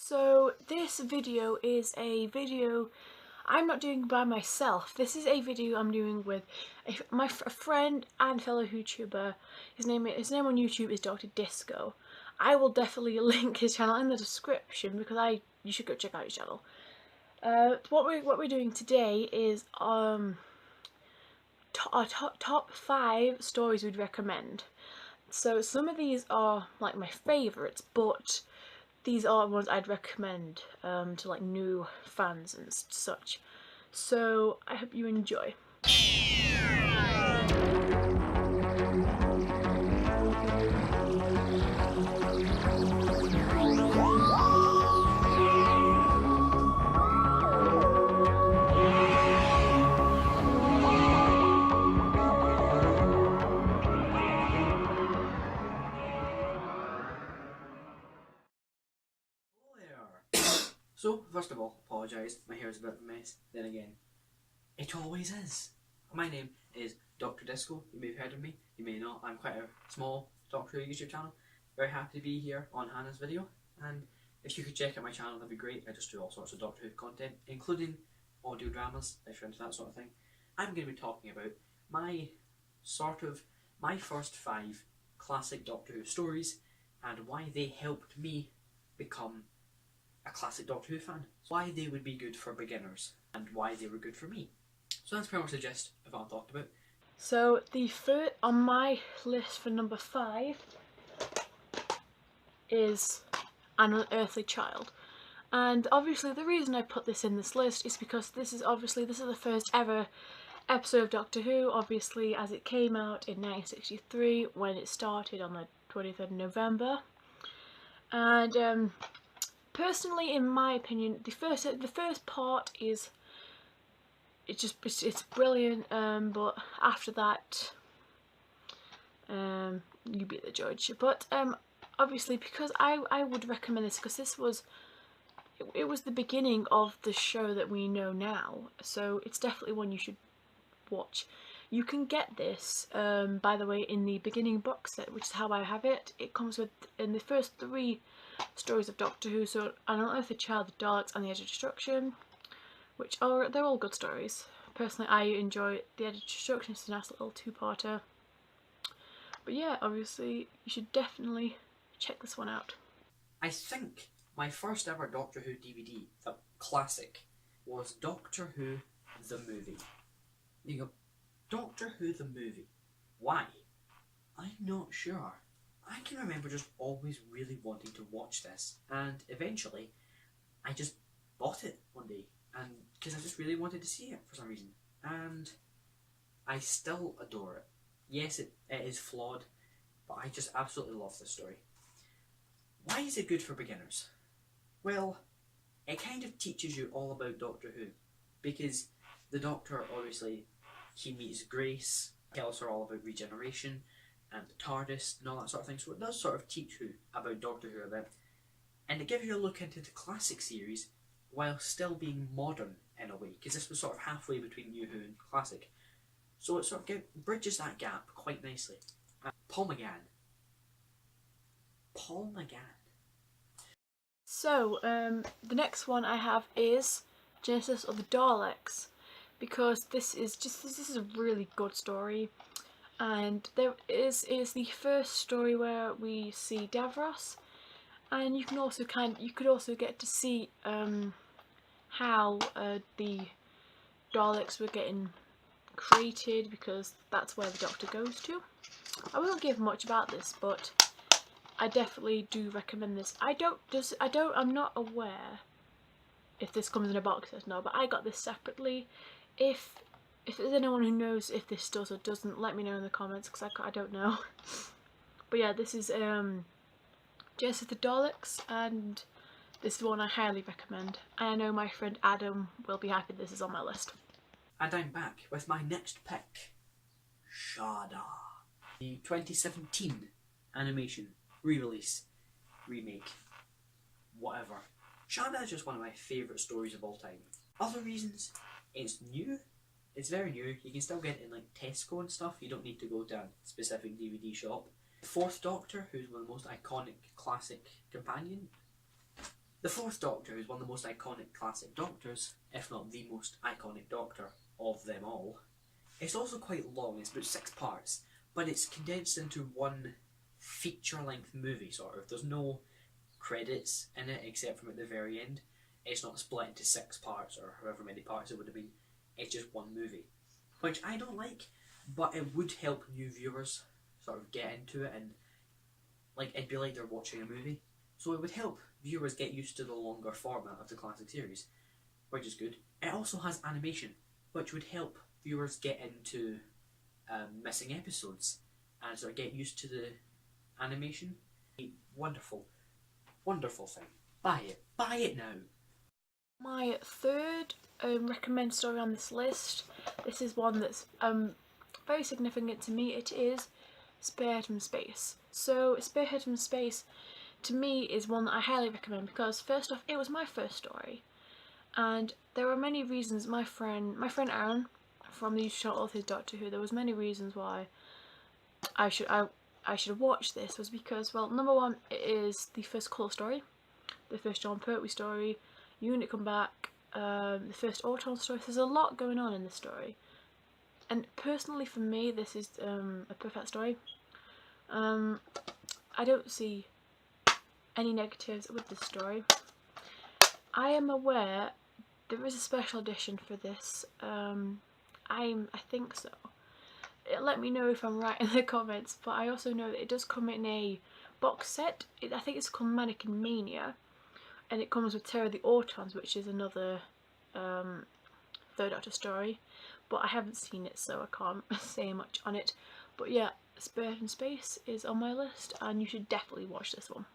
So this video is a video I'm not doing by myself. This is a video I'm doing with a friend and fellow YouTuber. His name on YouTube is Dr. Disco. I will definitely link his channel in the description because you should go check out his channel. What we're doing today is our top 5 stories we'd recommend. So some of these are like my favourites, but these are ones I'd recommend to like new fans and such. So I hope you enjoy. So, first of all, apologise, my hair's a bit of a mess. Then again, it always is. My name is Dr. Disco. You may have heard of me, you may not. I'm quite a small Doctor Who YouTube channel. Very happy to be here on Hannah's video. And if you could check out my channel, that'd be great. I just do all sorts of Doctor Who content, including audio dramas, if you're into that sort of thing. I'm going to be talking about my first 5 classic Doctor Who stories and why they helped me become a classic Doctor Who fan, why they would be good for beginners and why they were good for me. So that's pretty much the gist of what I talked about. So the first on my list for number 5 is An Unearthly Child, and obviously the reason I put this in this list is because this is the first ever episode of Doctor Who, obviously, as it came out in 1963 when it started on the 23rd of November. And personally, in my opinion, the first part is it's brilliant, but after that, you be the judge. But obviously, because I would recommend this because it was the beginning of the show that we know now, so it's definitely one you should watch. You can get this, by the way, in the beginning box set, which is how I have it. It comes with in the first 3 stories of Doctor Who, so An Unearthly Child, The Daleks, and The Edge of Destruction, they're all good stories. Personally, I enjoy The Edge of Destruction. It's a nice little 2-parter. But yeah, obviously, you should definitely check this one out. I think my first ever Doctor Who DVD, the classic, was Doctor Who the Movie. You go, Doctor Who the Movie. Why? I'm not sure. I can remember just always really wanting to watch this, and eventually I just bought it one day, and because I just really wanted to see it for some reason, and I still adore it. Yes, it is flawed, but I just absolutely love this story. Why is it good for beginners? Well, it kind of teaches you all about Doctor Who, because the Doctor, obviously, he meets Grace, tells her all about regeneration and the TARDIS and all that sort of thing, so it does sort of teach you about Doctor Who a bit, and it gives you a look into the classic series while still being modern in a way, because this was sort of halfway between New Who and classic, so it sort of bridges that gap quite nicely. Paul McGann. So the next one I have is Genesis of the Daleks, because this is a really good story, and there is the first story where we see Davros, and you could also get to see how the Daleks were getting created, because that's where the Doctor goes to. I won't give much about this, but I definitely do recommend this. I'm not aware if this comes in a box set or not, but I got this separately. If there's anyone who knows if this does or doesn't, let me know in the comments, because I don't know. But yeah, this is Genesis of the Daleks, and this is one I highly recommend. And I know my friend Adam will be happy this is on my list. And I'm back with my next pick, Shada. The 2017 animation, re-release, remake, whatever. Shada is just one of my favourite stories of all time. Other reasons, it's new. It's very new. You can still get it in like Tesco and stuff. You don't need to go to a specific DVD shop. The 4th Doctor, who's one of the most iconic classic companion. The Fourth Doctor is one of the most iconic classic Doctors, if not the most iconic Doctor of them all. It's also quite long, it's about 6 parts, but it's condensed into one feature-length movie, sort of. There's no credits in it except from at the very end. It's not split into 6 parts or however many parts it would have been. It's just one movie, which I don't like, but it would help new viewers sort of get into it, and like it'd be like they're watching a movie. So it would help viewers get used to the longer format of the classic series, which is good. It also has animation, which would help viewers get into missing episodes and sort of get used to the animation. A wonderful, wonderful thing. Buy it. Buy it now. My third recommend story on this list, this is one that's very significant to me. It is Spearhead from Space. So Spearhead from Space to me is one that I highly recommend because first off, it was my first story, and there are many reasons. My friend Aaron from the YouTube channel Authors Doctor Who, there was many reasons why I should watch this. Was because, well, number one, it is the first colour story, the first John Pertwee story, Unit come back, the first Auton story. There's a lot going on in this story, and personally for me this is a perfect story. I don't see any negatives with this story. I am aware there is a special edition for this. I think so. Let me know if I'm right in the comments, but I also know that it does come in a box set. I think it's called Mannequin Mania, and it comes with Terror of the Autons, which is another Third Doctor story, but I haven't seen it so I can't say much on it. But yeah, Spearhead in Space is on my list and you should definitely watch this one.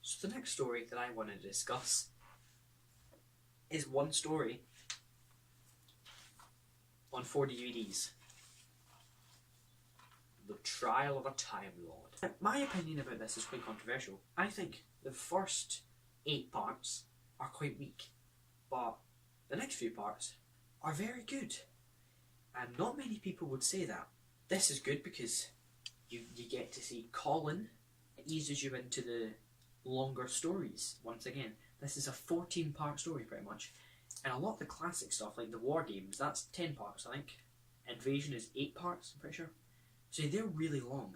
So the next story that I want to discuss is one story on 4 DVDs. The Trial of a Time Lord. My opinion about this is quite controversial. I think the first 8 parts are quite weak, but the next few parts are very good. And not many people would say that. This is good because you get to see Colin. It eases you into the longer stories once again. This is a 14-part story pretty much. And a lot of the classic stuff, like the War Games, that's 10 parts I think. Invasion is 8 parts, I'm pretty sure. So they're really long.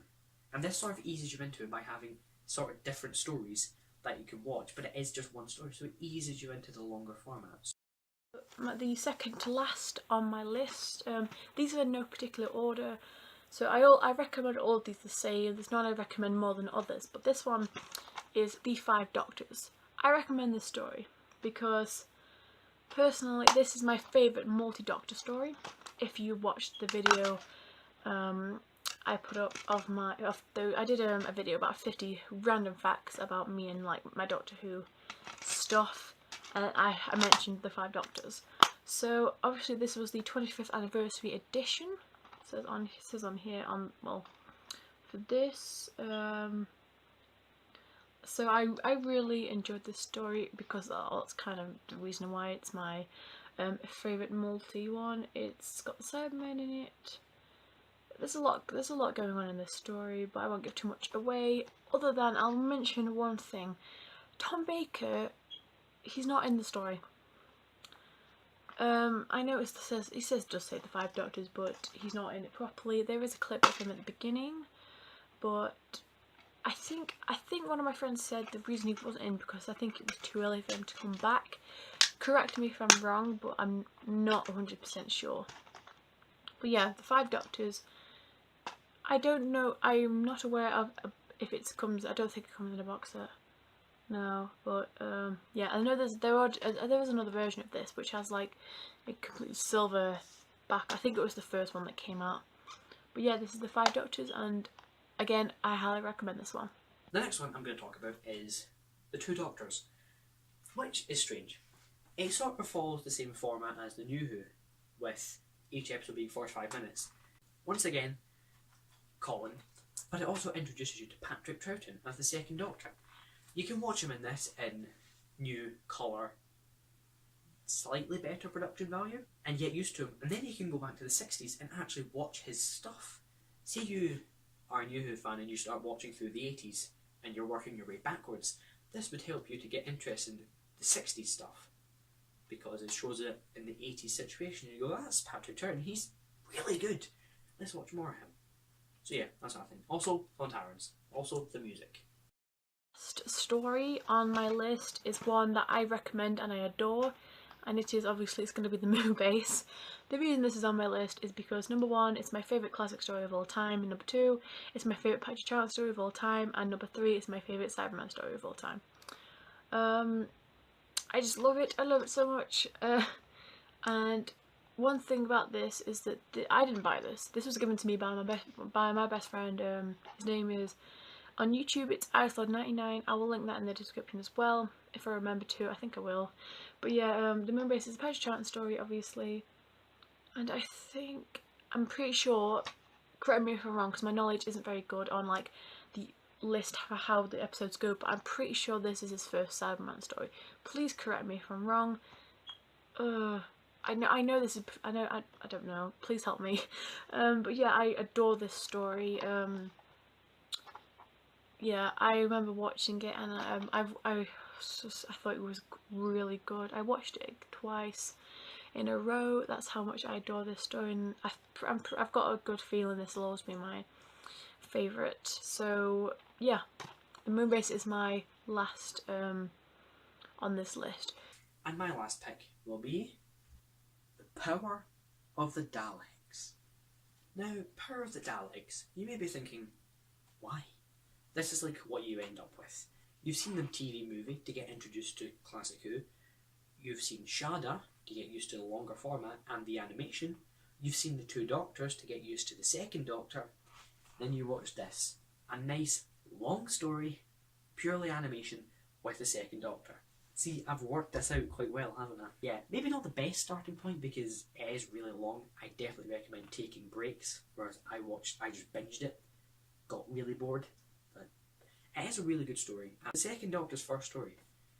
And this sort of eases you into it by having sort of different stories that you can watch, but it is just one story, so it eases you into the longer formats. The second to last on my list, these are in no particular order, so I recommend all of these the same. There's none I recommend more than others, but this one is The Five Doctors. I recommend this story because personally this is my favourite multi-doctor story. If you watched the video I put up I did a video about 50 random facts about me and like my Doctor Who stuff, and I mentioned the 5 Doctors. So obviously this was the 25th anniversary edition. It says on here well for this. So I really enjoyed this story because that's kind of the reason why it's my favourite multi one. It's got the Cybermen in it. There's a lot going on in this story, but I won't give too much away, other than I'll mention one thing. Tom Baker, he's not in the story. I noticed he does say the 5 Doctors, but he's not in it properly. There is a clip of him at the beginning, but I think one of my friends said the reason he wasn't in because I think it was too early for him to come back. Correct me if I'm wrong, but I'm not 100% sure. But yeah, the 5 Doctors, I don't know, I'm not aware of if it comes, I don't think it comes in a box set. No, but yeah, I know there was another version of this which has like a completely silver back. I think it was the first one that came out. But yeah, this is the 5 Doctors, and again, I highly recommend this one. The next one I'm going to talk about is The Two Doctors, which is strange. It sort of follows the same format as the New Who, with each episode being 45 minutes. Once again, Colin, but it also introduces you to Patrick Troughton as the second Doctor. You can watch him in this in new colour, slightly better production value, and get used to him, and then you can go back to the 60s and actually watch his stuff. Say you are a New Who fan and you start watching through the 80s and you're working your way backwards. this would help you to get interested in the 60s stuff, because it shows it in the 80s situation. You go, that's Patrick Turton, he's really good. Let's watch more of him. So yeah, that's what I think. Also, Whotubers. Also, the music. Story on my list is one that I recommend and I adore, and it is obviously, it's going to be the Moonbase. The reason this is on my list is because number one, it's my favourite classic story of all time, and number two, it's my favourite Patrick Troughton story of all time, and number three, it's my favourite Cyberman story of all time. I just love it. I love it so much. And one thing about this is that I didn't buy this. This was given to me by my best friend. His name is, on YouTube it's iSlod99. I will link that in the description as well if I remember to. I think I will. But yeah, the Moonbase is a Patrick Troughton story, obviously, and I'm pretty sure, correct me if I'm wrong because my knowledge isn't very good on like the list for how the episodes go, but I'm pretty sure this is his first Cyberman story. Please correct me if I'm wrong. I know this is, I don't know, please help me. But yeah, I adore this story. Yeah, I remember watching it, and I thought it was really good. I watched it twice in a row. That's how much I adore this story, and I've got a good feeling this will always be my favourite. So yeah, the Moonbase is my last on this list. And my last pick will be The Power of the Daleks. Now, Power of the Daleks, you may be thinking, why? This is like what you end up with. You've seen the TV movie to get introduced to Classic Who. You've seen Shada to get used to the longer format and the animation. You've seen the two Doctors to get used to the second Doctor. Then you watch this. A nice, long story, purely animation with the second Doctor. See, I've worked this out quite well, haven't I? Yeah, maybe not the best starting point because it is really long. I definitely recommend taking breaks, whereas I just binged it, got really bored. But it is a really good story. And the second Doctor's first story,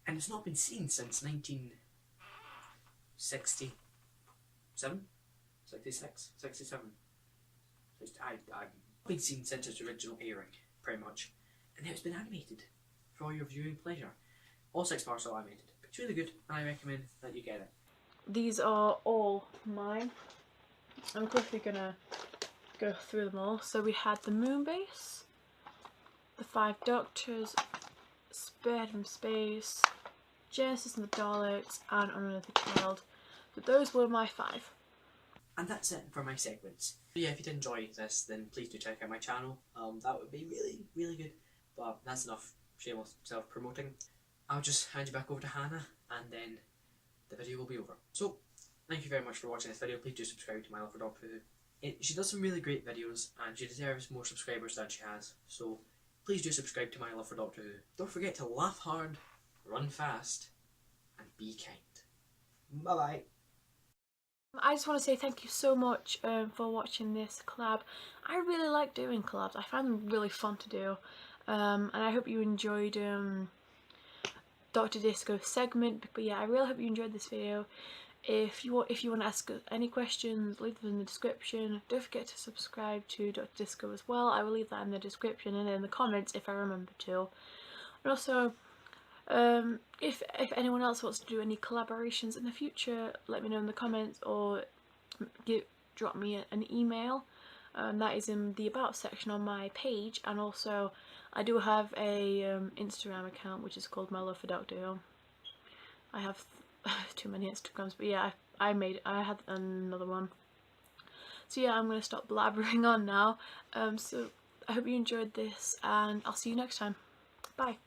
and it's not been seen since 1967? 66? 67? I've been seen since its original airing, pretty much. And now it's been animated for all your viewing pleasure. All 6 parts are animated. It's really good, and I recommend that you get it. These are all mine. I'm quickly gonna go through them all. So we had the Moonbase, the 5 Doctors, Spared from Space, Genesis and the Daleks, and On Another Child. So those were my 5. And that's it for my segments. So yeah, if you did enjoy this, then please do check out my channel. That would be really, really good. But that's enough shameless self-promoting. I'll just hand you back over to Hannah, and then the video will be over. So, thank you very much for watching this video. Please do subscribe to My Love for Doctor Who. She does some really great videos, and she deserves more subscribers than she has. So, please do subscribe to My Love for Doctor Who. Don't forget to laugh hard, run fast, and be kind. Bye bye. I just want to say thank you so much for watching this collab. I really like doing collabs. I find them really fun to do. And I hope you enjoyed Dr. Disco segment. But yeah, I really hope you enjoyed this video. If you want to ask any questions, leave them in the description. Don't forget to subscribe to Dr. Disco as well. I will leave that in the description and in the comments if I remember to. And also, if anyone else wants to do any collaborations in the future, let me know in the comments, or drop me an email. That is in the about section on my page, and also I do have a Instagram account which is called My Love for Doctor Who. I have too many Instagrams, but yeah, I had another one. So yeah, I'm gonna stop blabbering on now. So I hope you enjoyed this, and I'll see you next time. Bye.